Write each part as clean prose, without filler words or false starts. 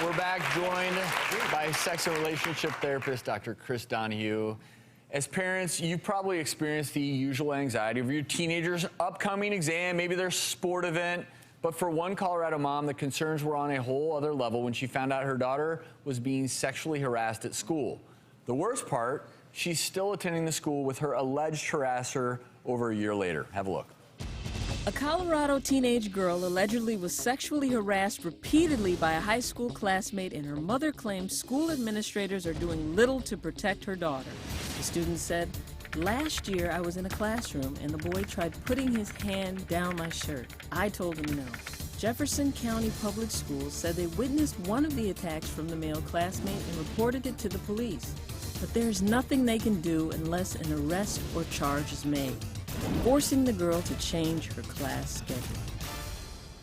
We're back, joined by sex and relationship therapist, Dr. Donaghue. As parents, you've probably experienced the usual anxiety of your teenager's upcoming exam, maybe their sport event. But for one Colorado mom, the concerns were on a whole other level when she found out her daughter was being sexually harassed at school. The worst part, she's still attending the school with her alleged harasser over a year later. Have a look. A Colorado teenage girl allegedly was sexually harassed repeatedly by a high school classmate, and her mother claims school administrators are doing little to protect her daughter. The student said, "Last year I was in a classroom and the boy tried putting his hand down my shirt. I told him no." Jefferson County Public Schools said they witnessed one of the attacks from the male classmate and reported it to the police. But there's nothing they can do unless an arrest or charge is made, forcing the girl to change her class schedule.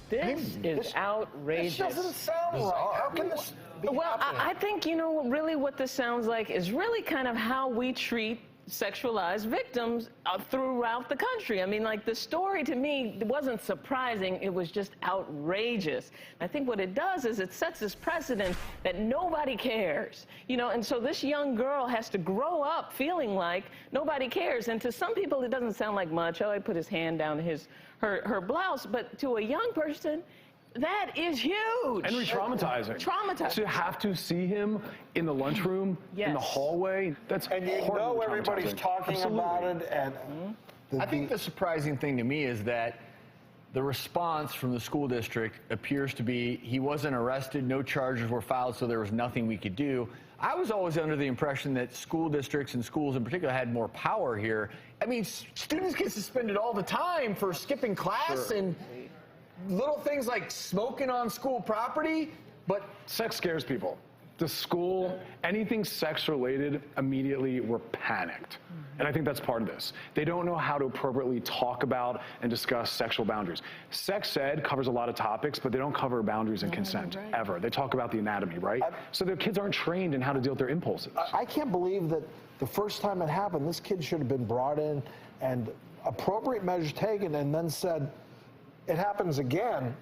This is outrageous. This doesn't sound right. How can this be happening? I think, you know, really what this sounds like is really kind of how we treat sexualized victims throughout the country. I mean, like, the story to me wasn't surprising, it was just outrageous. I think what it does is it sets this precedent that nobody cares, you know, and so this young girl has to grow up feeling like nobody cares. And to some people it doesn't sound like much. Oh, he put his hand down her blouse, but to a young person, that is huge. And re-traumatizing. Traumatizing. To have to see him in the lunchroom, in the hallway, that's and you know everybody's talking about it. And I think the surprising thing to me is that the response from the school district appears to be he wasn't arrested, no charges were filed, so there was nothing we could do. I was always under the impression that school districts and schools in particular had more power here. I mean, students get suspended all the time for skipping class and little things like smoking on school property, but sex scares people. The school, anything sex related, immediately we're panicked. And I think that's part of this. They don't know how to appropriately talk about and discuss sexual boundaries. Sex ed covers a lot of topics, but they don't cover boundaries and consent, ever. They talk about the anatomy, right? So their kids aren't trained in how to deal with their impulses. I can't believe that the first time it happened, this kid should have been brought in and appropriate measures taken and then said, it happens again,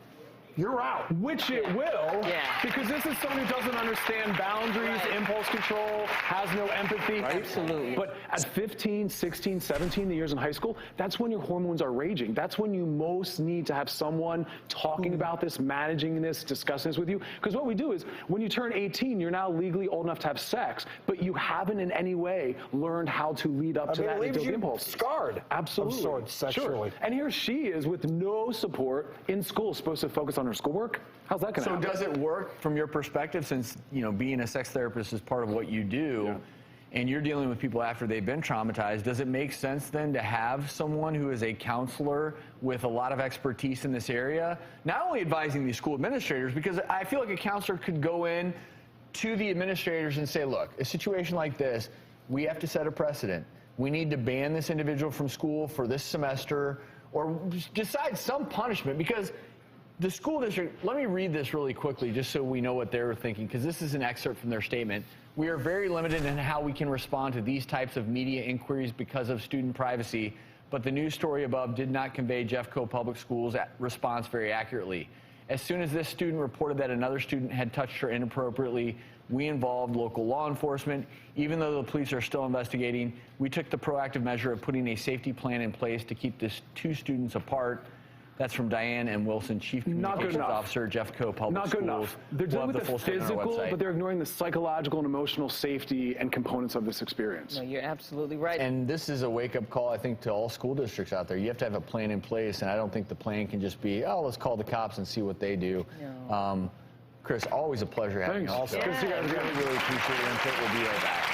you're out. Which it will, because this is someone who doesn't understand boundaries, impulse control, has no empathy. Absolutely. But at 15, 16, 17, the years in high school, that's when your hormones are raging. That's when you most need to have someone talking about this, managing this, discussing this with you. Because what we do is, when you turn 18, you're now legally old enough to have sex, but you haven't in any way learned how to lead up to that and deal with impulse. Scarred. Absolutely. Of sorts, sexually. Sure. And here she is with no support in school, supposed to focus on her schoolwork. How's that going to happen? So does it work from your perspective, since, you know, being a sex therapist is part of what you do, and you're dealing with people after they've been traumatized, does it make sense then to have someone who is a counselor with a lot of expertise in this area, not only advising these school administrators, because I feel like a counselor could go in to the administrators and say, look, a situation like this, we have to set a precedent. We need to ban this individual from school for this semester, or decide some punishment, because the school district, let me read this really quickly just so we know what they were thinking, because this is an excerpt from their statement. "We are very limited in how we can respond to these types of media inquiries because of student privacy, but the news story above did not convey Jeffco Public Schools' response very accurately. As soon as this student reported that another student had touched her inappropriately, we involved local law enforcement. Even though the police are still investigating, we took the proactive measure of putting a safety plan in place to keep these two students apart." That's from Diane M. Wilson, Chief Communications Officer, Jeffco Public Schools. Not good enough. They're dealing with the physical, but they're ignoring the psychological and emotional safety and components of this experience. No, you're absolutely right. And this is a wake-up call, I think, to all school districts out there. You have to have a plan in place, and I don't think the plan can just be, oh, let's call the cops and see what they do. No. Chris, always a pleasure having you on the show. Good to see you guys again. Really appreciate your input. We'll be right back.